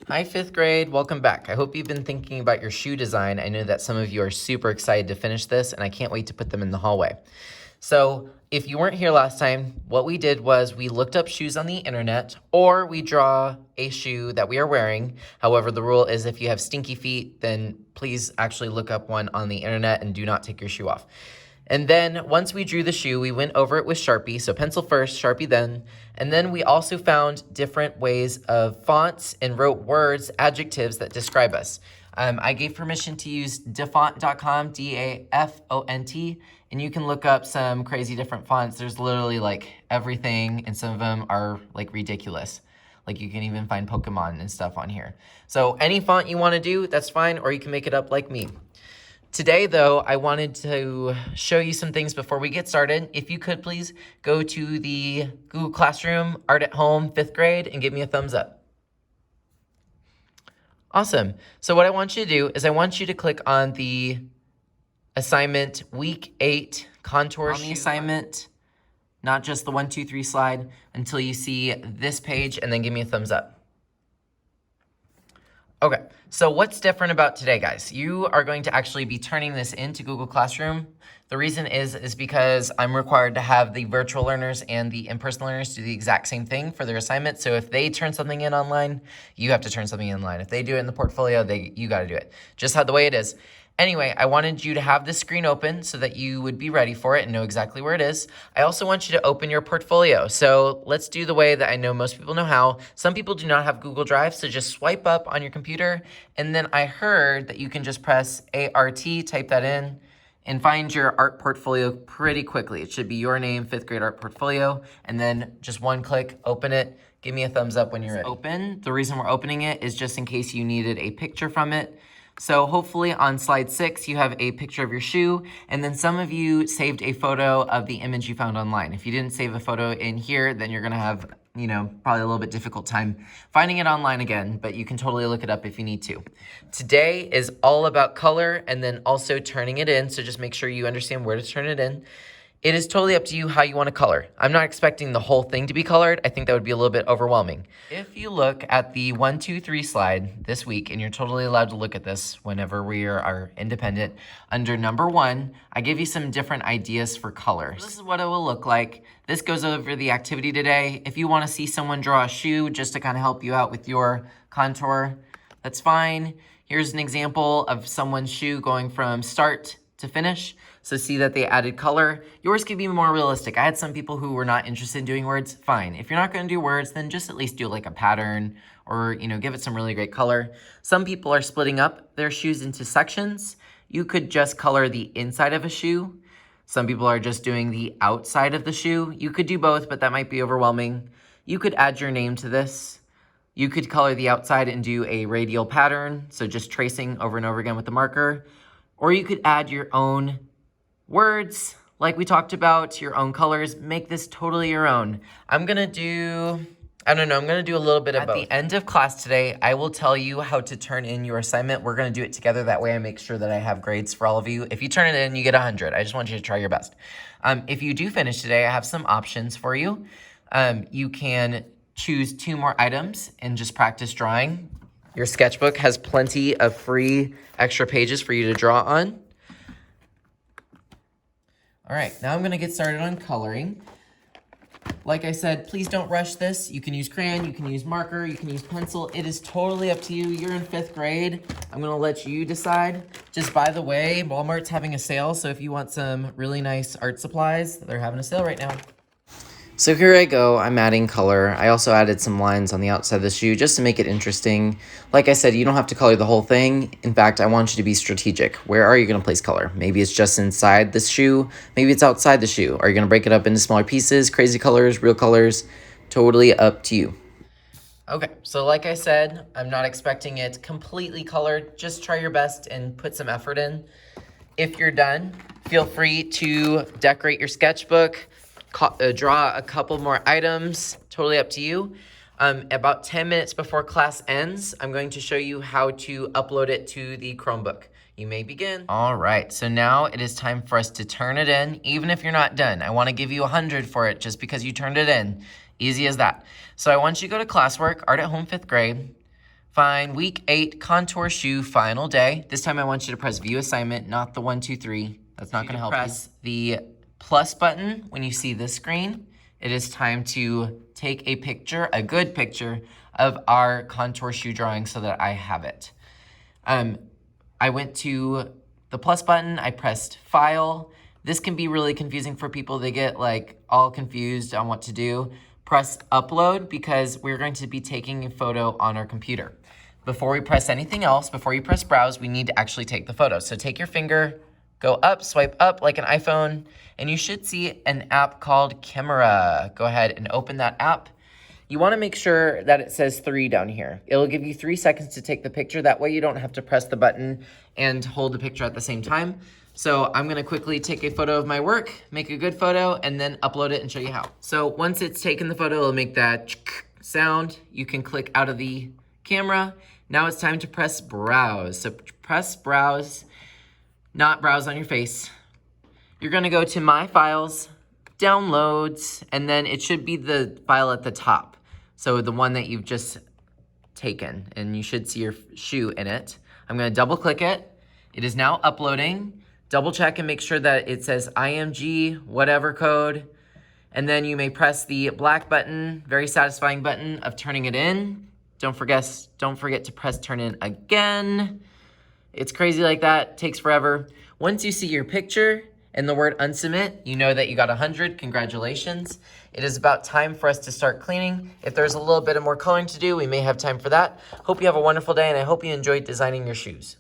Hi, fifth grade. Welcome back. I hope you've been thinking about your shoe design. I know that some of you are super excited to finish this, and I can't wait to put them in the hallway. So if you weren't here last time, what we did was we looked up shoes on the internet, or we draw a shoe that we are wearing. However, the rule is if you have stinky feet, then please actually look up one on the internet and do not take your shoe off. And then once we drew the shoe, we went over it with Sharpie. So pencil first, Sharpie then. And then we also found different ways of fonts and wrote words, adjectives that describe us. I gave permission to use dafont.com, D-A-F-O-N-T, and you can look up some crazy different fonts. There's literally like everything, and some of them are like ridiculous. Like you can even find Pokemon and stuff on here. So any font you want to do, that's fine, or you can make it up like me. Today, though, I wanted to show you some things before we get started. If you could please go to the Google Classroom, Art at Home, 5th grade, and give me a thumbs up. Awesome. So what I want you to do is I want you to click on the assignment week 8 contour on the assignment, not just the 1, 2, 3 slide, until you see this page, and then give me a thumbs up. Okay, so what's different about today, guys? You are going to actually be turning this into Google Classroom. The reason is because I'm required to have the virtual learners and the in-person learners do the exact same thing for their assignment. So if they turn something in online, you have to turn something in online. If they do it in the portfolio, you got to do it. Just how the way it is. Anyway, I wanted you to have this screen open so that you would be ready for it and know exactly where it is. I also want you to open your portfolio. So let's do the way that I know most people know how. Some people do not have Google Drive, so just swipe up on your computer. And then I heard that you can just press ART, type that in, and find your art portfolio pretty quickly. It should be your name, 5th grade art portfolio, and then just one click, open it. Give me a thumbs up when you're ready. Open. The reason we're opening it is just in case you needed a picture from it. So hopefully on slide 6, you have a picture of your shoe, and then some of you saved a photo of the image you found online. If you didn't save a photo in here, then you're gonna have, probably a little bit difficult time finding it online again, but you can totally look it up if you need to. Today is all about color and then also turning it in, so just make sure you understand where to turn it in. It is totally up to you how you want to color. I'm not expecting the whole thing to be colored. I think that would be a little bit overwhelming. If you look at the 1, 2, 3 slide this week, and you're totally allowed to look at this whenever we are independent, under number 1, I give you some different ideas for colors. This is what it will look like. This goes over the activity today. If you want to see someone draw a shoe just to kind of help you out with your contour, that's fine. Here's an example of someone's shoe going from start to finish. So see that they added color. Yours could be more realistic. I had some people who were not interested in doing words. Fine. If you're not going to do words, then just at least do like a pattern or, give it some really great color. Some people are splitting up their shoes into sections. You could just color the inside of a shoe. Some people are just doing the outside of the shoe. You could do both, but that might be overwhelming. You could add your name to this. You could color the outside and do a radial pattern. So just tracing over and over again with the marker. Or you could add your own words, like we talked about, your own colors. Make this totally your own. I'm gonna do a little bit of both. At the end of class today, I will tell you how to turn in your assignment. We're gonna do it together. That way I make sure that I have grades for all of you. If you turn it in, you get 100. I just want you to try your best. If you do finish today, I have some options for you. You can choose 2 more items and just practice drawing. Your sketchbook has plenty of free extra pages for you to draw on. All right, now I'm gonna get started on coloring. Like I said, please don't rush this. You can use crayon, you can use marker, you can use pencil. It is totally up to you. You're in 5th grade. I'm gonna let you decide. Just by the way, Walmart's having a sale, so if you want some really nice art supplies, they're having a sale right now. So here I go, I'm adding color. I also added some lines on the outside of the shoe just to make it interesting. Like I said, you don't have to color the whole thing. In fact, I want you to be strategic. Where are you gonna place color? Maybe it's just inside the shoe, maybe it's outside the shoe. Are you gonna break it up into smaller pieces, crazy colors, real colors? Totally up to you. Okay, so like I said, I'm not expecting it completely colored. Just try your best and put some effort in. If you're done, feel free to decorate your sketchbook, draw a couple more items, totally up to you. About 10 minutes before class ends, I'm going to show you how to upload it to the Chromebook. You may begin. All right, so now it is time for us to turn it in, even if you're not done. I wanna give you 100 for it just because you turned it in. Easy as that. So I want you to go to classwork, Art at Home 5th grade. Fine, week 8, contour shoe, final day. This time I want you to press view assignment, not the 1, 2, 3. That's not gonna help you. Press the plus button when you see this screen. It is time to take a picture, a good picture, of our contour shoe drawing so that I have it. I went to the plus button, I pressed file. This can be really confusing for people. They get like all confused on what to do. Press upload because we're going to be taking a photo on our computer. Before we press anything else, before you press browse, we need to actually take the photo. So take your finger, go up, swipe up like an iPhone, and you should see an app called Camera. Go ahead and open that app. You wanna make sure that it says 3 down here. It'll give you 3 seconds to take the picture. That way you don't have to press the button and hold the picture at the same time. So I'm gonna quickly take a photo of my work, make a good photo, and then upload it and show you how. So once it's taken the photo, it'll make that sound. You can click out of the camera. Now it's time to press browse. So press browse, not browse on your face. You're gonna go to My Files, Downloads, and then it should be the file at the top. So the one that you've just taken, and you should see your shoe in it. I'm gonna double click it. It is now uploading. Double check and make sure that it says IMG, whatever code. And then you may press the black button, very satisfying button of turning it in. Don't forget to press turn in again. It's crazy like that, takes forever. Once you see your picture and the word unsubmit, you know that you got 100, congratulations. It is about time for us to start cleaning. If there's a little bit of more coloring to do, we may have time for that. Hope you have a wonderful day and I hope you enjoyed designing your shoes.